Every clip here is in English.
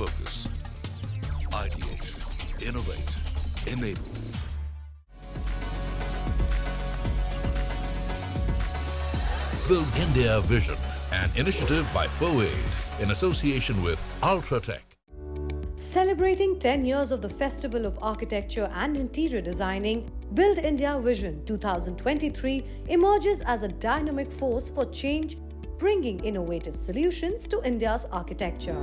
focus. Ideate, innovate, enable. Build India Vision, an initiative by FOAID in association with Ultratech. Celebrating 10 years of the Festival of Architecture and Interior Designing, Build India Vision 2023 emerges as a dynamic force for change, bringing innovative solutions to India's architecture.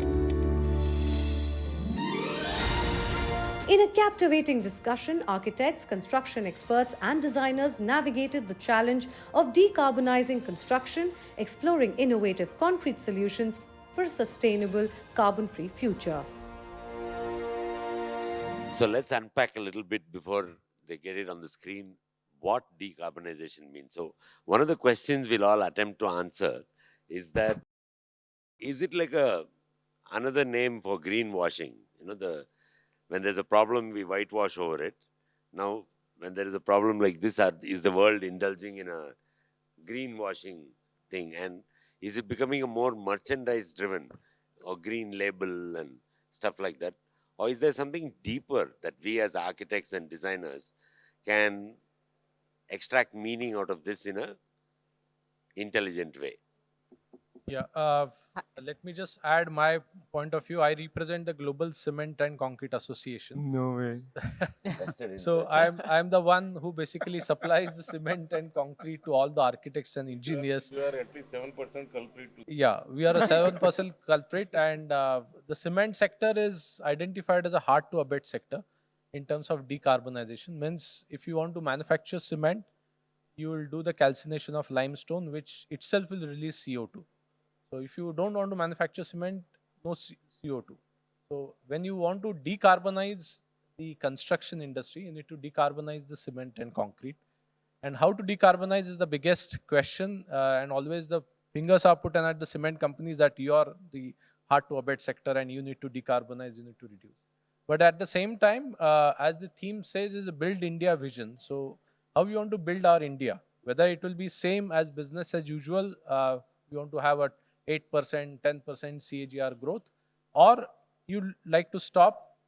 In a captivating discussion, architects, construction experts and designers navigated the challenge of decarbonizing construction, exploring innovative concrete solutions for a sustainable, carbon-free future. So let's unpack a little bit before they get it on the screen what decarbonization means. So one of the questions we'll all attempt to answer is that, is it like another name for greenwashing? When there's a problem, we whitewash over it. Now, when there is a problem like this, is the world indulging in a greenwashing thing? And is it becoming a more merchandise-driven or green label and stuff like that? Or is there something deeper that we as architects and designers can extract meaning out of this in an intelligent way? Yeah, let me just add my point of view. I represent the Global Cement and Concrete Association. No way. So I'm the one who basically supplies the cement and concrete to all the architects and engineers. You are at least 7% culprit. Yeah, we are a 7% culprit, and the cement sector is identified as a hard to abate sector in terms of decarbonization. Means if you want to manufacture cement, you will do the calcination of limestone, which itself will release CO2. So if you don't want to manufacture cement, no CO2. So when you want to decarbonize the construction industry, you need to decarbonize the cement and concrete. And how to decarbonize is the biggest question, and always the fingers are put at the cement companies that you are the hard to abate sector and you need to decarbonize, you need to reduce. But at the same time, as the theme says, is a build India vision. So how we want to build our India, whether it will be same as business as usual, we want to have a 8%, 10% CAGR growth, or you like to stop,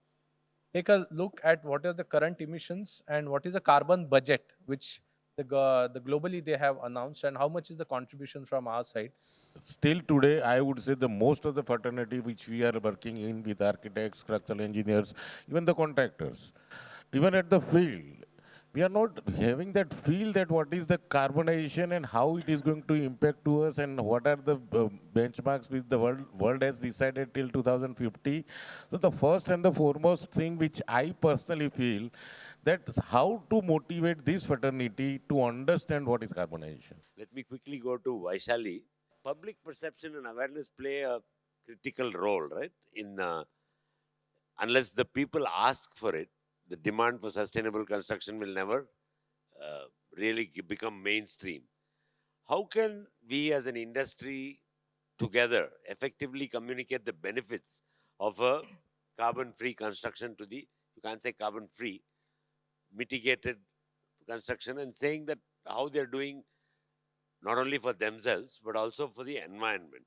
take a look at what are the current emissions and what is the carbon budget, which the globally they have announced, and how much is the contribution from our side. Still today, I would say the most of the fraternity which we are working in with architects, structural engineers, even the contractors, even at the field, we are not having that feel that what is the carbonization and how it is going to impact to us and what are the benchmarks which the world has decided till 2050. So the first and the foremost thing which I personally feel that how to motivate this fraternity to understand what is carbonization. Let me quickly go to Vaishali. Public perception and awareness play a critical role, right? Unless the people ask for it, the demand for sustainable construction will never really become mainstream. How can we as an industry together effectively communicate the benefits of a carbon-free construction to you can't say carbon-free, mitigated construction, and saying that how they're doing not only for themselves, but also for the environment?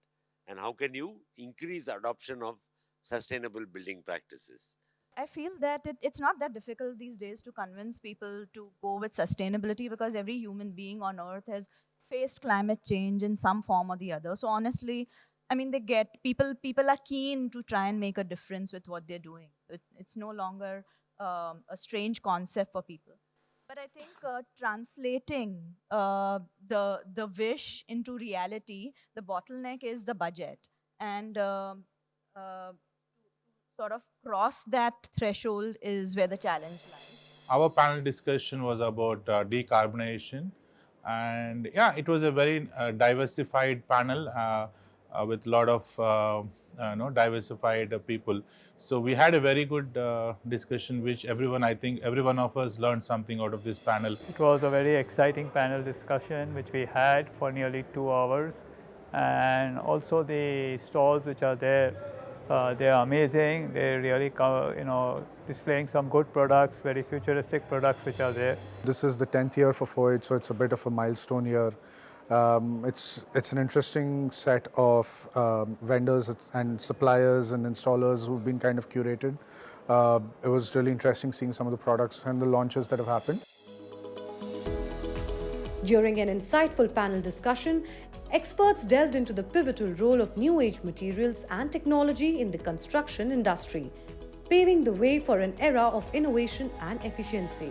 And how can you increase adoption of sustainable building practices? I feel that it's not that difficult these days to convince people to go with sustainability, because every human being on earth has faced climate change in some form or the other. So honestly, I mean, people are keen to try and make a difference with what they're doing. It's no longer a strange concept for people. But I think translating the wish into reality, the bottleneck is the budget. And sort of cross that threshold is where the challenge lies. Our panel discussion was about decarbonization, and yeah, it was a very diversified panel with a lot of diversified people. So we had a very good discussion, which I think every one of us learned something out of this panel. It was a very exciting panel discussion which we had for nearly 2 hours, and also the stalls which are there. They are amazing. They're really, displaying some good products, very futuristic products which are there. This is the 10th year for FOID, so it's a bit of a milestone year. It's an interesting set of vendors and suppliers and installers who've been kind of curated. It was really interesting seeing some of the products and the launches that have happened. During an insightful panel discussion, experts delved into the pivotal role of new age materials and technology in the construction industry, paving the way for an era of innovation and efficiency.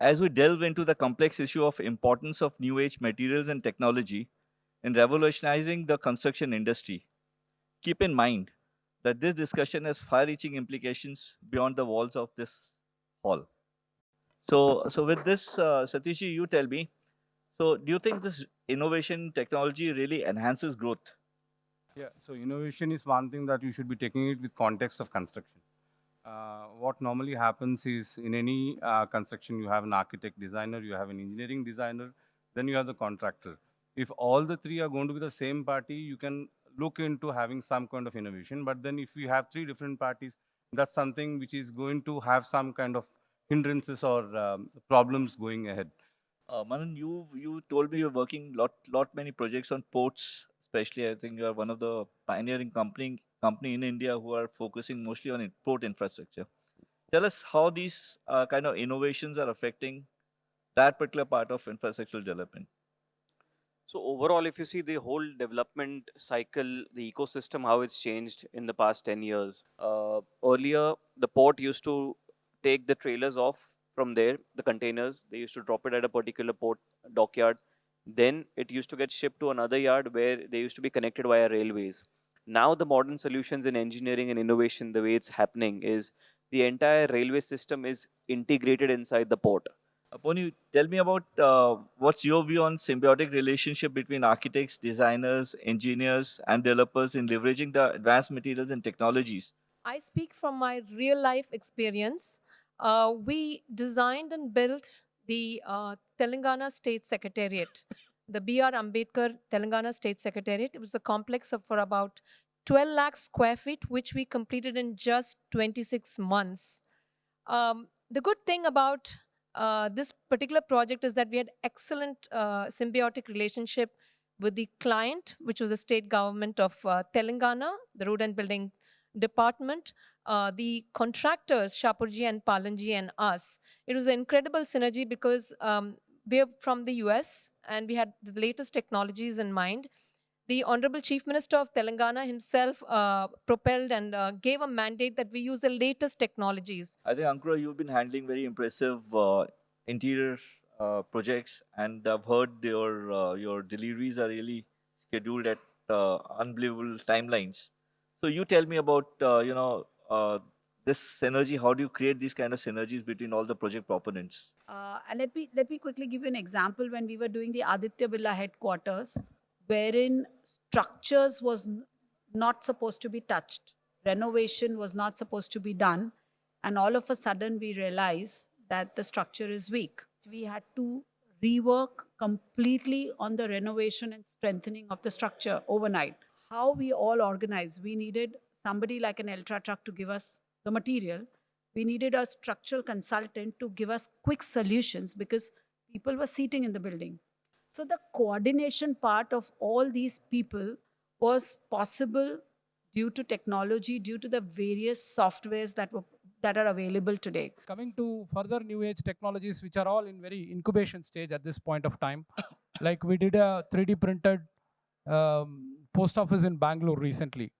As we delve into the complex issue of importance of new age materials and technology in revolutionizing the construction industry, keep in mind that this discussion has far-reaching implications beyond the walls of this hall. So with this, Satishji, you tell me. So, do you think this innovation technology really enhances growth? Yeah, so innovation is one thing that you should be taking it with context of construction. What normally happens is in any construction, you have an architect designer, you have an engineering designer, then you have the contractor. If all the three are going to be the same party, you can look into having some kind of innovation. But then if you have three different parties, that's something which is going to have some kind of hindrances or problems going ahead. Manan, you told me you're working lot many projects on ports, especially. I think you are one of the pioneering company in India who are focusing mostly on port infrastructure. Tell us how these kind of innovations are affecting that particular part of infrastructural development. So overall, if you see the whole development cycle, the ecosystem, how it's changed in the past 10 years. Earlier, the port used to take the trailers off from there, the containers. They used to drop it at a particular port dockyard. Then it used to get shipped to another yard where they used to be connected via railways. Now the modern solutions in engineering and innovation, the way it's happening is the entire railway system is integrated inside the port. Pony, tell me about what's your view on symbiotic relationship between architects, designers, engineers, and developers in leveraging the advanced materials and technologies? I speak from my real life experience. We designed and built the Telangana State Secretariat, the B.R. Ambedkar Telangana State Secretariat. It was a complex of for about 12 lakh square feet, which we completed in just 26 months. The good thing about this particular project is that we had excellent symbiotic relationship with the client, which was the state government of Telangana, the Road and Building Department, the contractors, Shapurji and Palanji and us. It was an incredible synergy because we're from the US and we had the latest technologies in mind. The Honorable Chief Minister of Telangana himself propelled and gave a mandate that we use the latest technologies. I think, Ankura, you've been handling very impressive interior projects, and I've heard your deliveries are really scheduled at unbelievable timelines. So you tell me about this synergy. How do you create these kind of synergies between all the project proponents? And let me quickly give you an example. When we were doing the Aditya Birla headquarters, wherein structures was not supposed to be touched, renovation was not supposed to be done, and all of a sudden we realized that the structure is weak. We had to rework completely on the renovation and strengthening of the structure overnight. How we all organized, we needed somebody like an Ultra Truck to give us the material. We needed a structural consultant to give us quick solutions because people were seating in the building. So the coordination part of all these people was possible due to technology, due to the various softwares that are available today. Coming to further new age technologies, which are all in very incubation stage at this point of time. Like we did a 3D printed post office in Bangalore recently,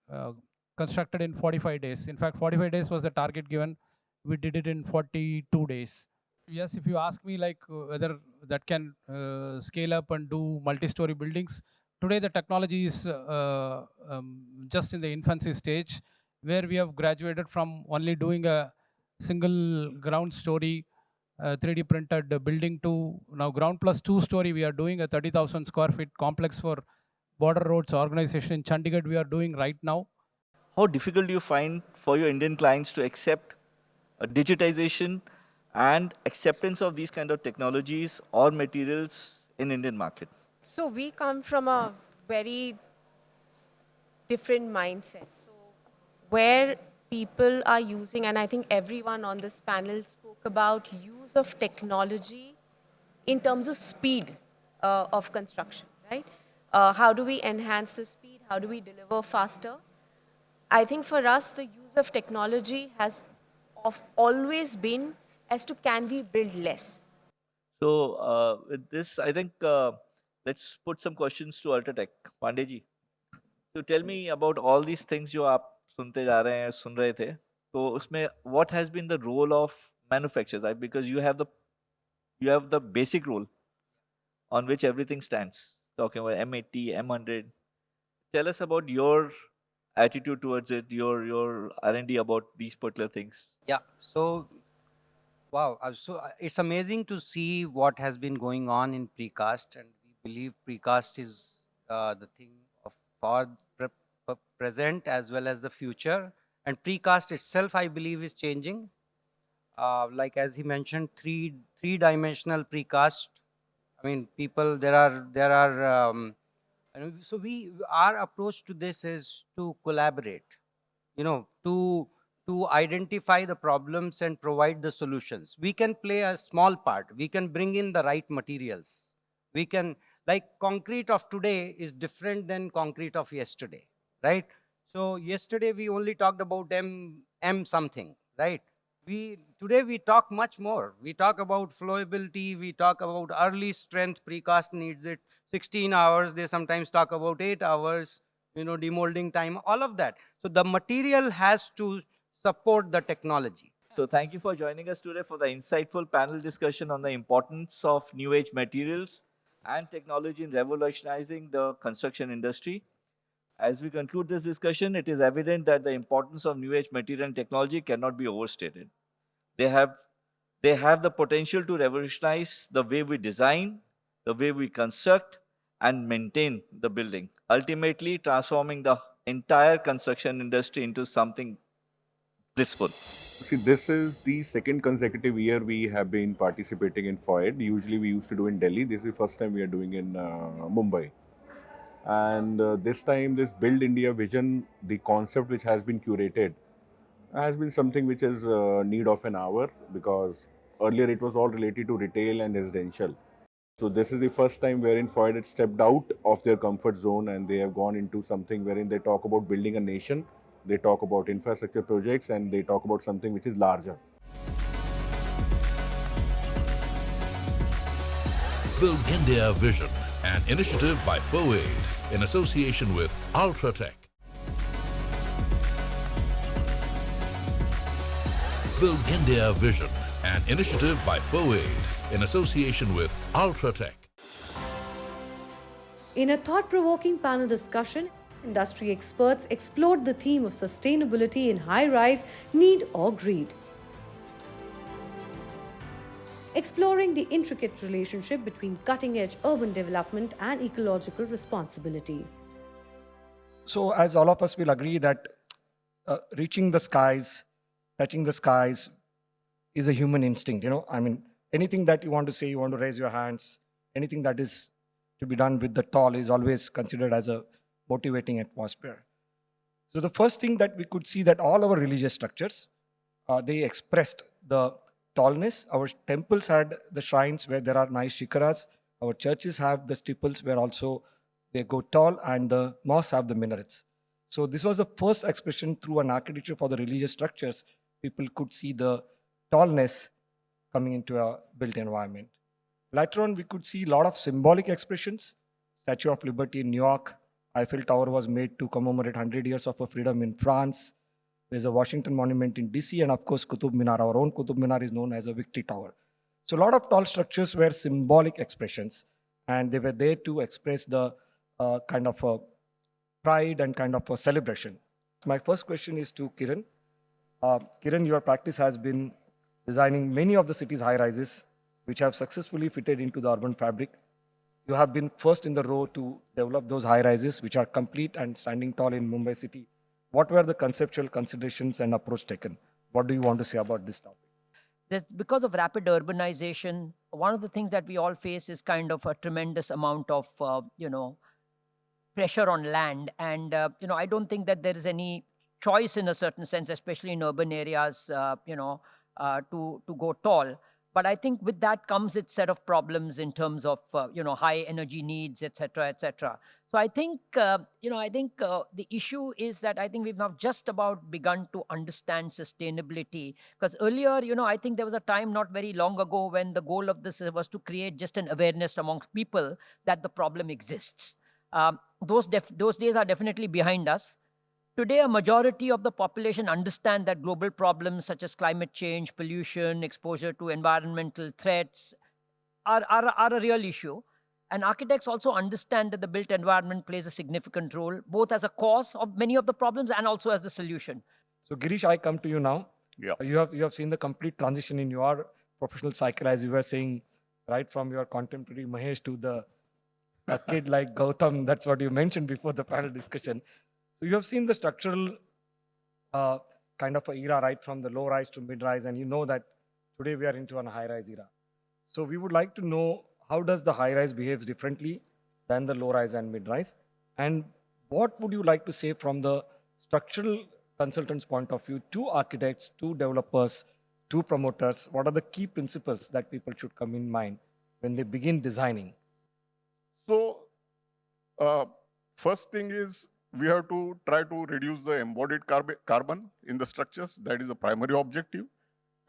constructed in 45 days. In fact, 45 days was the target given. We did it in 42 days. Yes, if you ask me like whether that can scale up and do multi-story buildings, today the technology is just in the infancy stage, where we have graduated from only doing a single ground story 3D printed building to now ground plus 2 story. We are doing a 30,000 square feet complex for Border Roads organization in Chandigarh we are doing right now. How difficult do you find for your Indian clients to accept digitization and acceptance of these kind of technologies or materials in Indian market? So we come from a very different mindset. So where people are using, and I think everyone on this panel spoke about use of technology in terms of speed. of construction, right? How do we enhance the speed? How do we deliver faster? I think for us, the use of technology has always been as to can we build less? So with this, I think let's put some questions to Ultratech. Pandey so tell me about all these things जो आप सुनते जा रहे हैं, सुन रहे थे. तो उसमें what has been the role of manufacturers? Because you have the basic role on which everything stands. Talking about M80, M100. Tell us about your attitude towards it, your R&D about these particular things. Yeah. So, wow. It's amazing to see what has been going on in precast, and we believe precast is the thing for present as well as the future. And precast itself, I believe, is changing. Like as he mentioned, three-dimensional precast. I mean, people there are. And so our approach to this is to collaborate. You know, to identify the problems and provide the solutions. We can play a small part. We can bring in the right materials. We can, like concrete of today is different than concrete of yesterday, right? So yesterday we only talked about M something, right? Today we talk much more. We talk about flowability. We talk about early strength. Precast needs it 16 hours. They sometimes talk about 8 hours. You know, demolding time, all of that. So the material has to support the technology. So thank you for joining us today for the insightful panel discussion on the importance of new age materials and technology in revolutionizing the construction industry. As we conclude this discussion, it is evident that the importance of new age material and technology cannot be overstated. They have the potential to revolutionize the way we design, the way we construct, and maintain the building, ultimately transforming the entire construction industry into something blissful. See, this is the second consecutive year we have been participating in FOID. Usually we used to do in Delhi. This is the first time we are doing in Mumbai. And this time, this Build India vision, the concept which has been curated, has been something which is need of an hour, because earlier it was all related to retail and residential. So this is the first time wherein FOID had stepped out of their comfort zone and they have gone into something wherein they talk about building a nation, they talk about infrastructure projects, and they talk about something which is larger. Build India Vision, an initiative by FOAID in association with Ultratech. Build India Vision, an initiative by FOAID in association with Ultratech. In a thought-provoking panel discussion, industry experts explored the theme of sustainability in high-rise, need or greed. Exploring the intricate relationship between cutting-edge urban development and ecological responsibility. So as all of us will agree that reaching the skies, touching the skies is a human instinct, you know. I mean, anything that you want to say, you want to raise your hands, anything that is to be done with the tall is always considered as a motivating atmosphere. So the first thing that we could see that all our religious structures, they expressed the tallness. Our temples had the shrines where there are nice shikaras. Our churches have the steeples where also they go tall, and the mosques have the minarets. So this was the first expression through an architecture for the religious structures. People could see the tallness coming into a built environment. Later on, we could see a lot of symbolic expressions. Statue of Liberty in New York. Eiffel Tower was made to commemorate 100 years of freedom in France. There's a Washington Monument in DC, and of course, Qutub Minar. Our own Qutub Minar is known as a Victory Tower. So a lot of tall structures were symbolic expressions, and they were there to express the kind of a pride and kind of a celebration. My first question is to Kiran. Kiran, your practice has been designing many of the city's high-rises, which have successfully fitted into the urban fabric. You have been first in the row to develop those high-rises, which are complete and standing tall in Mumbai city. What were the conceptual considerations and approach taken? What do you want to say about this topic? Because of rapid urbanization, one of the things that we all face is kind of a tremendous amount of, pressure on land. And, I don't think that there is any choice in a certain sense, especially in urban areas, to go tall. But I think with that comes its set of problems in terms of high energy needs, etc., etc. So I think the issue is that I think we've now just about begun to understand sustainability. Because earlier, I think there was a time not very long ago when the goal of this was to create just an awareness amongst people that the problem exists. Those days are definitely behind us. Today, a majority of the population understand that global problems such as climate change, pollution, exposure to environmental threats are a real issue. And architects also understand that the built environment plays a significant role, both as a cause of many of the problems and also as the solution. So Girish, I come to you now. Yeah. You have seen the complete transition in your professional cycle, as you were saying, right from your contemporary Mahesh to a kid like Gautam. That's what you mentioned before the panel discussion. So you have seen the structural kind of a era, right from the low rise to mid rise, and you know that today we are into a high rise era. So we would like to know, how does the high rise behaves differently than the low rise and mid rise, and what would you like to say from the structural consultant's point of view to architects, to developers, to promoters? What are the key principles that people should come in mind when they begin designing? So first thing is, we have to try to reduce the embodied carbon in the structures. That is the primary objective.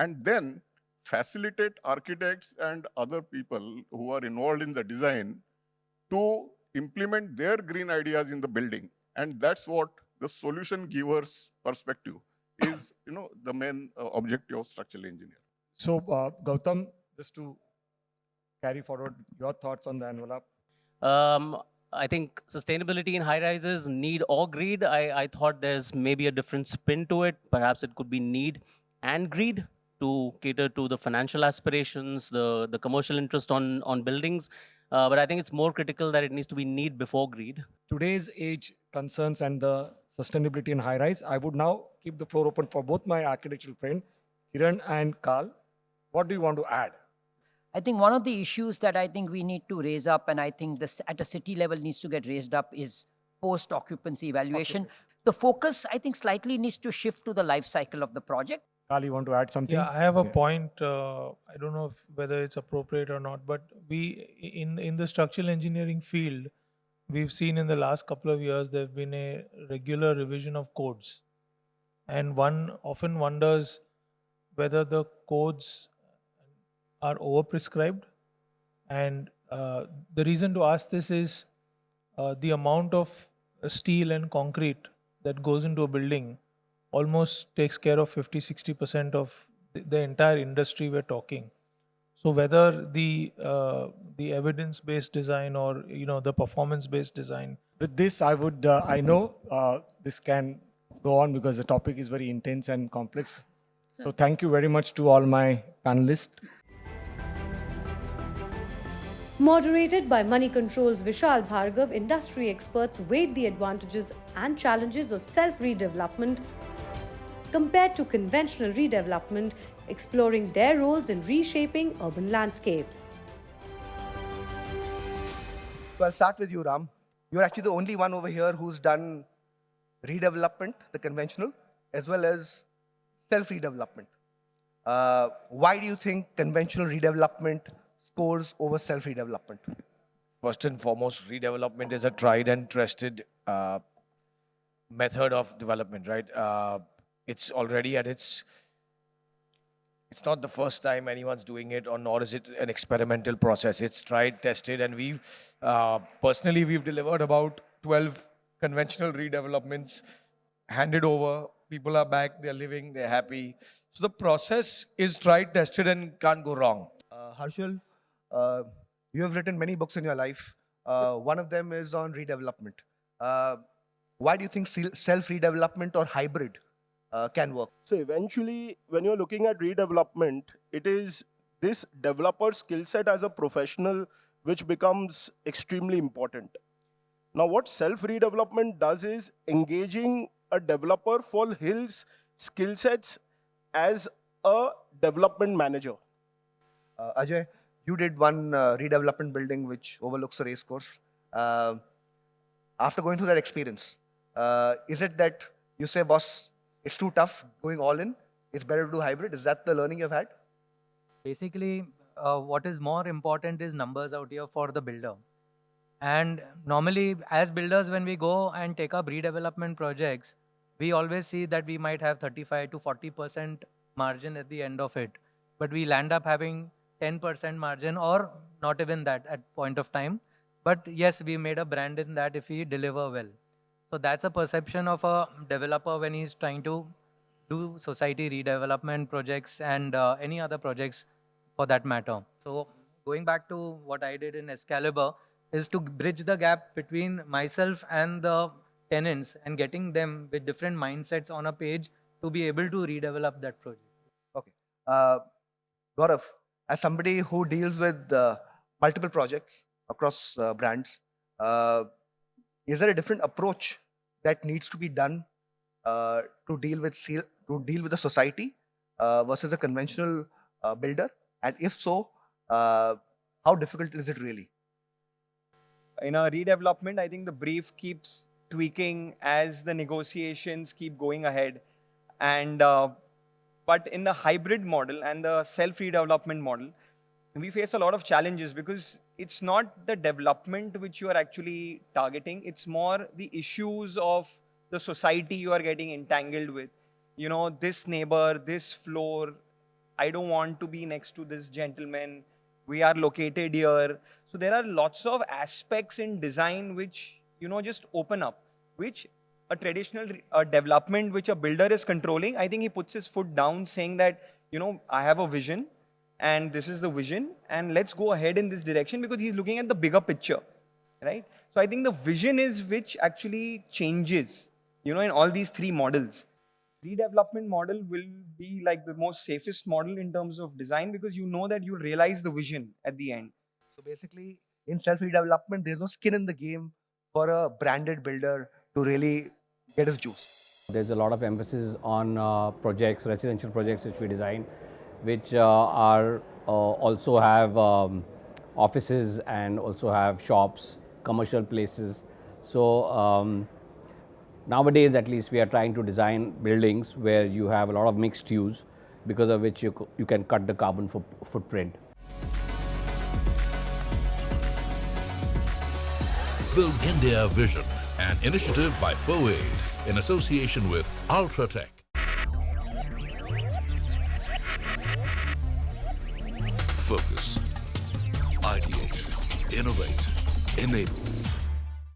And then facilitate architects and other people who are involved in the design to implement their green ideas in the building. And that's what the solution giver's perspective is, the main objective of structural engineer. So Gautam, just to carry forward your thoughts on the envelope. I think sustainability in high rises, need or greed. I thought there's maybe a different spin to it. Perhaps it could be need and greed to cater to the financial aspirations, the commercial interest on buildings. But I think it's more critical that it needs to be need before greed. Today's age concerns and the sustainability in high rise. I would now keep the floor open for both my architectural friend, Kiran and Carl. What do you want to add? I think one of the issues that I think we need to raise up, and I think this at a city level needs to get raised up, is post-occupancy evaluation. The focus, I think, slightly needs to shift to the life cycle of the project. Carl, you want to add something? Yeah, I have a point. I don't know whether it's appropriate or not, but we, in the structural engineering field, we've seen in the last couple of years, there have been a regular revision of codes. And one often wonders whether the codes are overprescribed. And the reason to ask this is the amount of steel and concrete that goes into a building almost takes care of 50-60% of the entire industry we're talking. So whether the evidence-based design or the performance-based design. With this, I know this can go on because the topic is very intense and complex. So thank you very much to all my panelists. Moderated by Money Control's Vishal Bhargav, industry experts weighed the advantages and challenges of self-redevelopment compared to conventional redevelopment, exploring their roles in reshaping urban landscapes. So I'll start with you, Ram. You're actually the only one over here who's done redevelopment, the conventional, as well as self-redevelopment. Why do you think conventional redevelopment scores over self-redevelopment? First and foremost, redevelopment is a tried and trusted method of development, right? It's already at it's not the first time anyone's doing it, or nor is it an experimental process. It's tried, tested, and personally, we've delivered about 12 conventional redevelopments, handed over, people are back, they're living, they're happy. So the process is tried, tested, and can't go wrong. Harshal, you have written many books in your life. One of them is on redevelopment. Why do you think self-redevelopment or hybrid can work? So eventually, when you're looking at redevelopment, it is this developer skill set as a professional which becomes extremely important. Now, what self-redevelopment does is engaging a developer for his skill sets as a development manager. Ajay, you did one redevelopment building which overlooks a race course. After going through that experience, is it that you say, boss, it's too tough going all in, it's better to do hybrid? Is that the learning you've had? Basically, what is more important is numbers out here for the builder. And normally, as builders, when we go and take up redevelopment projects, we always see that we might have 35 to 40% margin at the end of it. But we'll end up having 10% margin or not even that at point of time. But yes, we made a brand in that if we deliver well. So that's a perception of a developer when he's trying to do society redevelopment projects and any other projects for that matter. So going back to what I did in Excalibur is to bridge the gap between myself and the tenants and getting them with different mindsets on a page to be able to redevelop that project. Okay. Gaurav, as somebody who deals with multiple projects across brands, is there a different approach that needs to be done to deal with the society versus a conventional builder? And if so, how difficult is it really? In a redevelopment, I think the brief keeps tweaking as the negotiations keep going ahead. And but in the hybrid model and the self-redevelopment model, we face a lot of challenges because it's not the development which you are actually targeting. It's more the issues of the society you are getting entangled with. You know, this neighbor, this floor, I don't want to be next to this gentleman. We are located here. So there are lots of aspects in design which, you know, just open up, which a traditional development which a builder is controlling, I think he puts his foot down saying that, you know, I have a vision and this is the vision and let's go ahead in this direction because he's looking at the bigger picture, right? So I think the vision is which actually changes, you know, in all these three models. Redevelopment model will be like the most safest model in terms of design because you know that you'll realize the vision at the end. So basically, in self-redevelopment, there's no skin in the game for a branded builder to really get his juice. There's a lot of emphasis on projects, residential projects which we design, which are also have offices and also have shops, commercial places. So nowadays, at least, we are trying to design buildings where you have a lot of mixed use, because of which you can cut the carbon footprint. Build India Vision, an initiative by FOAID in association with Ultratech. Focus, ideate, innovate, enable.